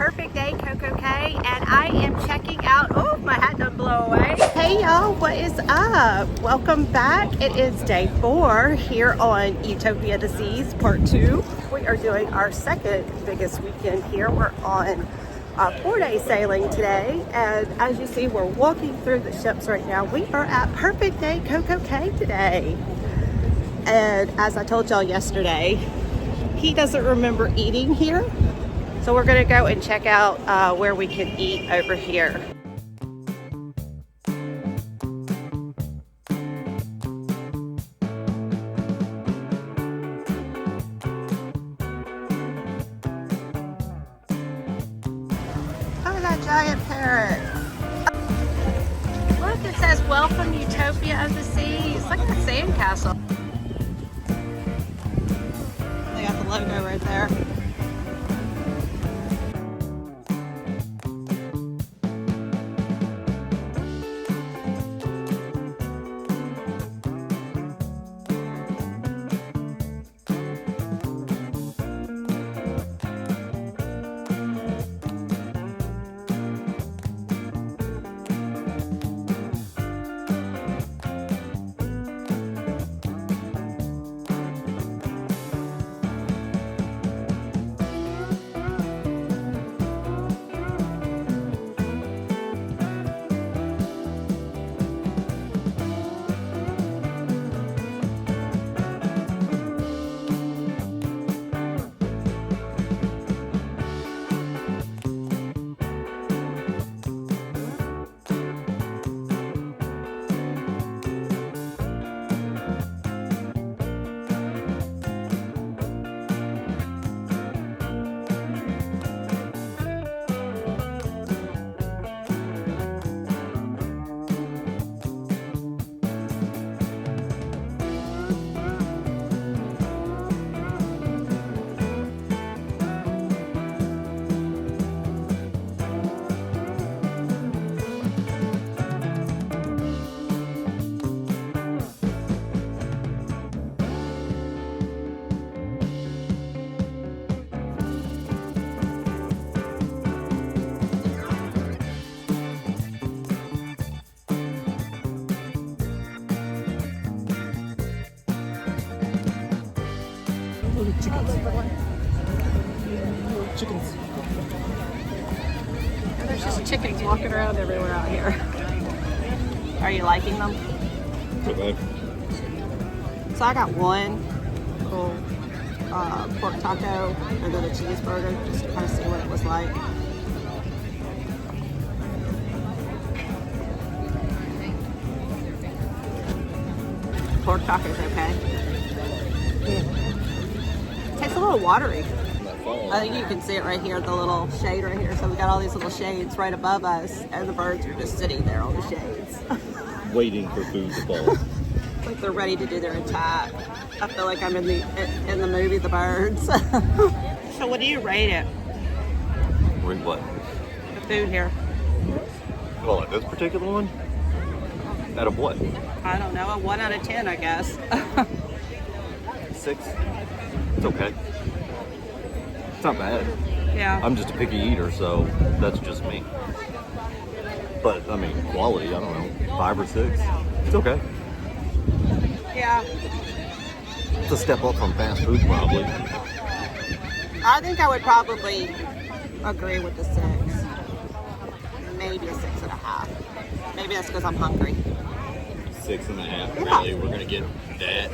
Perfect Day CocoCay, and I am checking out, oh, my hat doesn't blow away. Hey y'all, what is up? Welcome back. It is day 4 here on Utopia the Seas, part 2. We are doing our second biggest weekend here. We're on a 4-day sailing today, and as you see, we're walking through the ships right now. We are at Perfect Day CocoCay today. And as I told y'all yesterday, he doesn't remember eating here. So we're gonna go and check out where we can eat over here. Look at that giant parrot. Look, it says welcome Utopia of the Seas. Look at that sandcastle. They got the logo right there. Chickens. There's just chickens walking around everywhere out here. Are you liking them? Okay. So I got one little pork taco and then a cheeseburger just to kind of see what it was like. Pork taco's okay. Tastes a little watery. I think you can see it right here, the little shade right here. So we got all these little shades right above us, and the birds are just sitting there on the shades. Waiting for food to fall. It's like they're ready to do their attack. I feel like I'm in the movie The Birds. So what do you rate it? Rate what? The food here. Well, like this particular one? Out of what? I don't know, a 1 out of 10, I guess. 6? It's okay. It's not bad. Yeah. I'm just a picky eater, so that's just me. But, I mean, quality, I don't know, 5 or 6. It's okay. Yeah. It's a step up from fast food, probably. I think I would probably agree with the 6. Maybe a 6.5. Maybe that's because I'm hungry. 6.5. Yeah. Really? We're gonna get that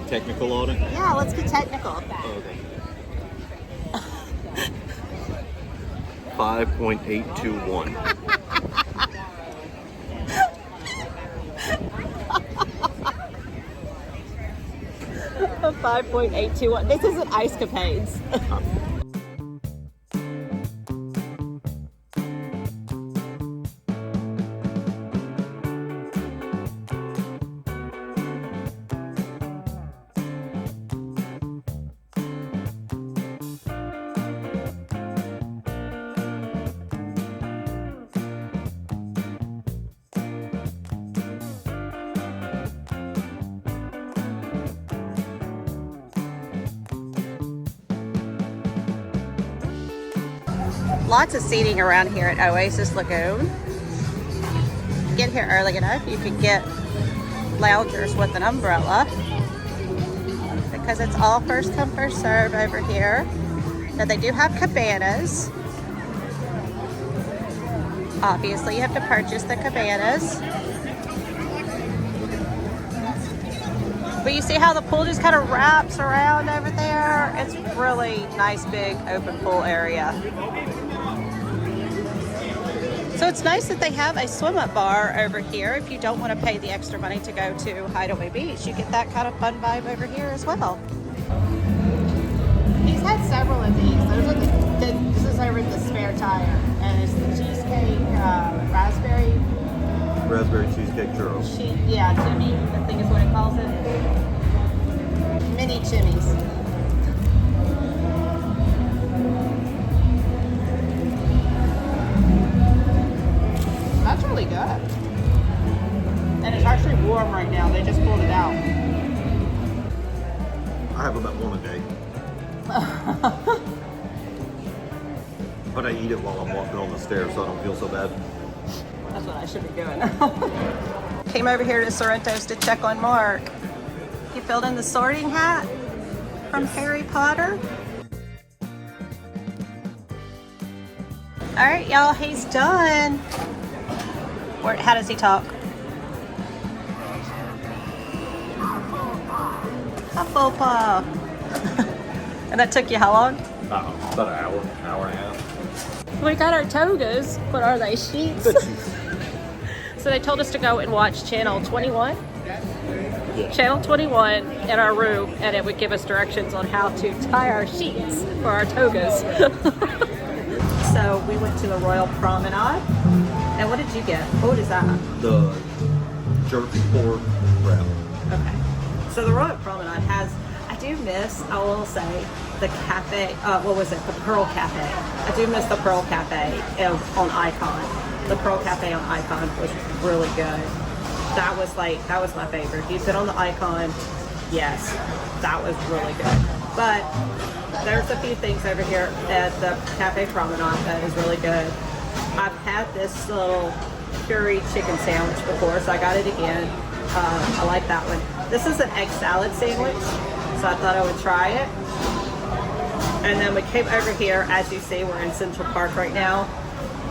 technical on it? Yeah, let's get technical. Okay. 5.821. 5.821. This isn't Ice Capades. Lots of seating around here at Oasis Lagoon. Get here early enough, you can get loungers with an umbrella because it's all first come first serve over here. Now they do have cabanas. Obviously you have to purchase the cabanas. But you see how the pool just kind of wraps around over there? It's really nice big open pool area. So it's nice that they have a swim-up bar over here. If you don't want to pay the extra money to go to Hideaway Beach, you get that kind of fun vibe over here as well. He's had several of these. Those are this is over the spare tire, and it's the cheesecake raspberry cheesecake churros. Yeah, chimney, I think is what it calls it. Mini chimneys. That's really good. And it's actually warm right now. They just pulled it out. I have about one a day. But I eat it while I'm walking on the stairs so I don't feel so bad. That's what I should be doing. Came over here to Sorrento's to check on Mark. He filled in the sorting hat from Harry Potter. All right, y'all, he's done. How does he talk? Hufflepuff. And that took you how long? About an hour and a half. We got our togas. What are they, sheets? So they told us to go and watch Channel 21. Yeah. Channel 21 in our room, and it would give us directions on how to tie our sheets for our togas. So we went to the Royal Promenade. And what did you get? What is that? The jerk pork wrap. Okay. So the Royal Promenade has, I do miss, I will say, the cafe, what was it? The Pearl Cafe. I do miss the Pearl Cafe on Icon. The Pearl Cafe on Icon was really good. That was my favorite. If you sit on the Icon, yes, that was really good. But there's a few things over here at the Cafe Promenade that is really good. I've had this little curry chicken sandwich before, so I got it again. I like that one. This is an egg salad sandwich, so I thought I would try it. And then we came over here. As you see, we're in Central Park right now.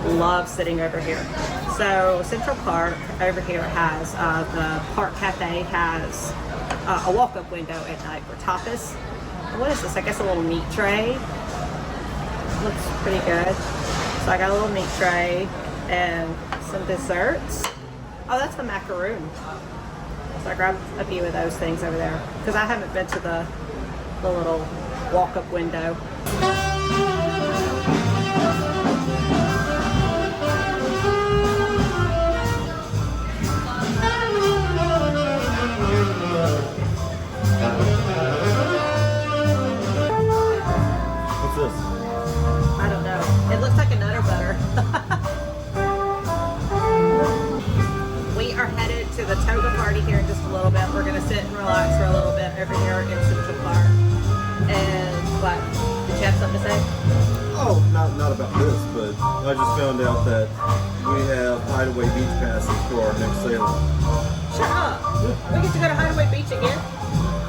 Love sitting over here. So Central Park over here has, the Park Cafe has a walk-up window at night for tapas. What is this? I guess a little meat tray. Looks pretty good. So I got a little meat tray and some desserts. Oh, that's the macaroon. So I grabbed a few of those things over there because I haven't been to the little walk-up window. What's this? I don't know. It looks like a Nutter Butter. We are headed to the Toga Party here in just a little bit. We're going to sit and relax for a little bit over here in Central Park. And what? Did you have something to say? Oh, not about this, but I just found out that we have Hideaway Beach passes for our next sailing. Shut up. We get to go to Hideaway Beach again?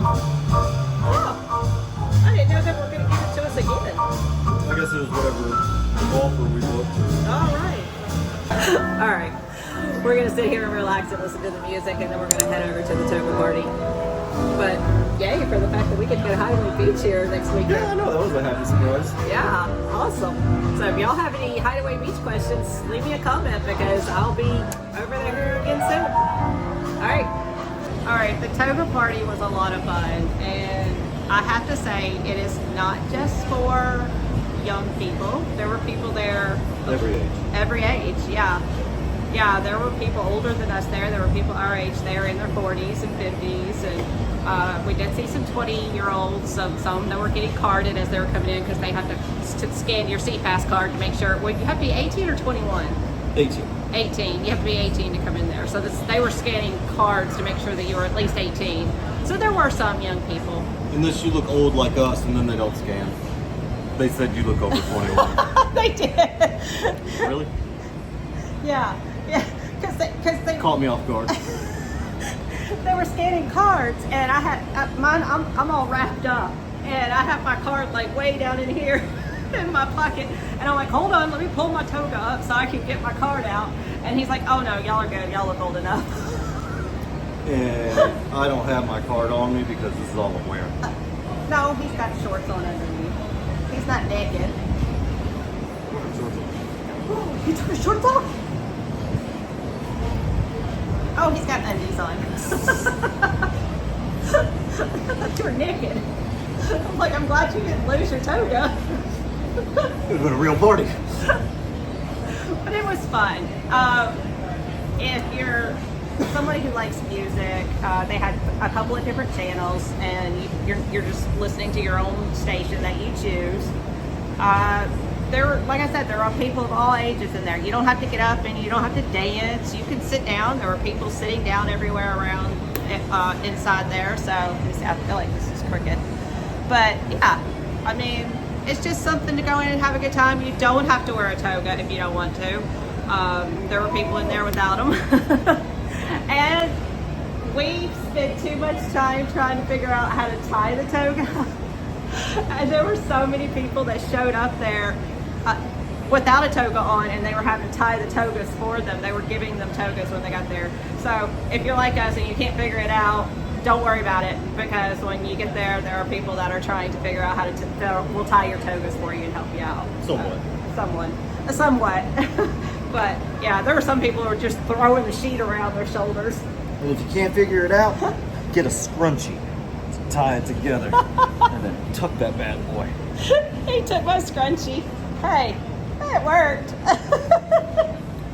Oh. I didn't know they were going to give it to us again. I guess it was whatever offer we booked. All right. All right. We're going to sit here and relax and listen to the music, and then we're going to head over to the Toga Party. But yay for the fact that we get to go to Hideaway Beach here next weekend. Yeah, I know. That was a happy surprise. Yeah, awesome. So if y'all have any Hideaway Beach questions, leave me a comment because I'll be over there again soon. All right, the Toga Party was a lot of fun, and I have to say it is not just for young people. There were people there every age, yeah. Yeah, there were people older than us there. There were people our age there in their 40s and 50s, and we did see some 20-year-olds, some that were getting carded as they were coming in because they have to scan your CPAS card to make sure. Well, you have to be 18 or 21? 18. 18. You have to be 18 to come in there. So they were scanning cards to make sure that you were at least 18. So there were some young people. Unless you look old like us, and then they don't scan. They said you look over 21. They did. Really? Yeah, because they Caught me off guard. they were scanning cards, and I had mine. I'm all wrapped up, and I have my card like way down in here in my pocket, and I'm like, hold on, let me pull my toga up so I can get my card out. And he's like, oh no, y'all are good. Y'all look old enough. And I don't have my card on me because this is all I'm wearing. No, he's got shorts on underneath. He's not naked. Oh, he took his shorts off? Oh, he's got undies on. I thought you were naked. I'm like, I'm glad you didn't lose your toga. It would have been a real party. But it was fun. If you're somebody who likes music, they had a couple of different channels, and you're just listening to your own station that you choose. Like I said, there are people of all ages in there. You don't have to get up and you don't have to dance. You can sit down. There are people sitting down everywhere around inside there. So I feel like this is crooked. But yeah, I mean, it's just something to go in and have a good time. You don't have to wear a toga if you don't want to. There were people in there without them. And we spent too much time trying to figure out how to tie the toga. And there were so many people that showed up there without a toga on, and they were having to tie the togas for them. They were giving them togas when they got there. So if you're like us and you can't figure it out, don't worry about it, because when you get there, there are people that are trying to figure out how to will tie your togas for you and help you out. Somewhat. But yeah, there were some people who were just throwing the sheet around their shoulders. And if you can't figure it out, get a scrunchie to tie it together. And then tuck that bad boy. He took my scrunchie. Hey, it worked.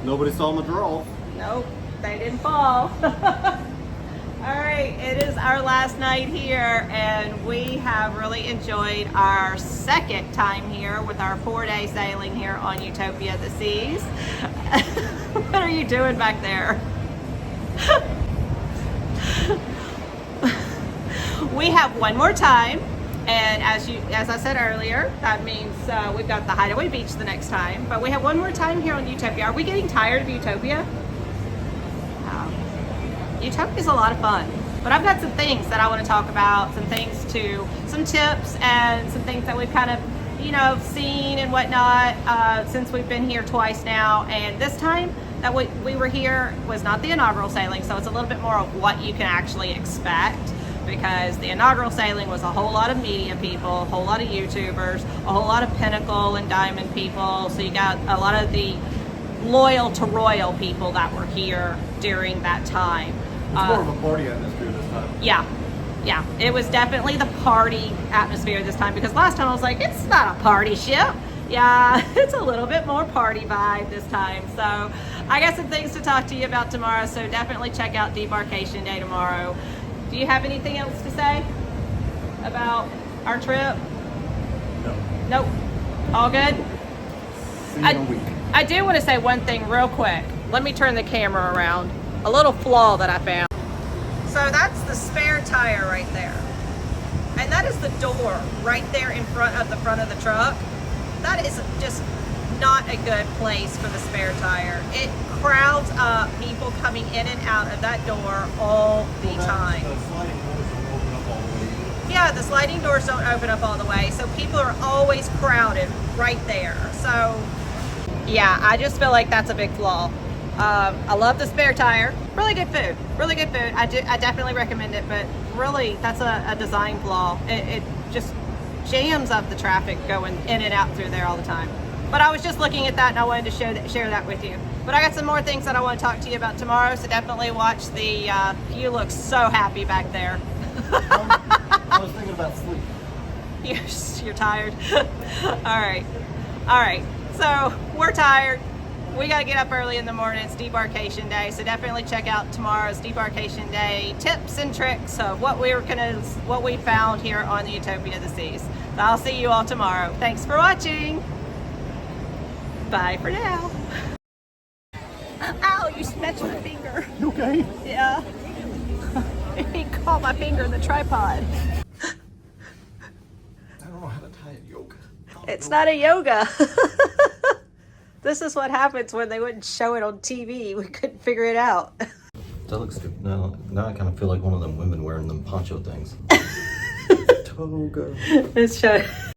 Nobody saw my draw. Nope, they didn't fall. All right, it is our last night here, and we have really enjoyed our second time here with our 4-day sailing here on Utopia the Seas. What are you doing back there? We have one more time, and as I said earlier, that means we've got the Hideaway Beach the next time, but we have one more time here on Utopia. Are we getting tired of Utopia? Utopia is a lot of fun, but I've got some things that I want to talk about, some tips and some things that we've kind of, seen and whatnot since we've been here twice now. And this time that we were here was not the inaugural sailing, so it's a little bit more of what you can actually expect, because the inaugural sailing was a whole lot of media people, a whole lot of YouTubers, a whole lot of Pinnacle and Diamond people, so you got a lot of the loyal to royal people that were here during that time. It's more of a party atmosphere this time. Yeah, it was definitely the party atmosphere this time, because last time I was like, it's not a party ship. Yeah, it's a little bit more party vibe this time. So I got some things to talk to you about tomorrow, so definitely check out Debarkation Day tomorrow. Do you have anything else to say about our trip? No. Nope. All good? See you in a week. I do want to say one thing real quick. Let me turn the camera around. A little flaw that I found. So that's the spare tire right there. And that is the door right there in front of the truck. That is just not a good place for the spare tire. It crowds up people coming in and out of that door all the time. Yeah, the sliding doors don't open up all the way, so people are always crowded right there. So yeah, I just feel like that's a big flaw. I love the spare tire. Really good food. I definitely recommend it, but really that's a design flaw. It just jams up the traffic going in and out through there all the time. But I was just looking at that, and I wanted to share that with you. But I got some more things that I want to talk to you about tomorrow, so definitely watch the, you look so happy back there. I was thinking about sleep. You're tired. All right. So we're tired. We got to get up early in the morning. It's Debarkation Day, so definitely check out tomorrow's Debarkation Day tips and tricks of what we found here on the Utopia of the Seas. So I'll see you all tomorrow. Thanks for watching. Bye for now. Ow, you snatched my finger. You okay? Yeah. He caught my finger in the tripod. I don't know how to tie a yoke. It's not a yoga. This is what happens when they wouldn't show it on TV. We couldn't figure it out. That looks stupid. Now I kind of feel like one of them women wearing them poncho things. Toga. Let's show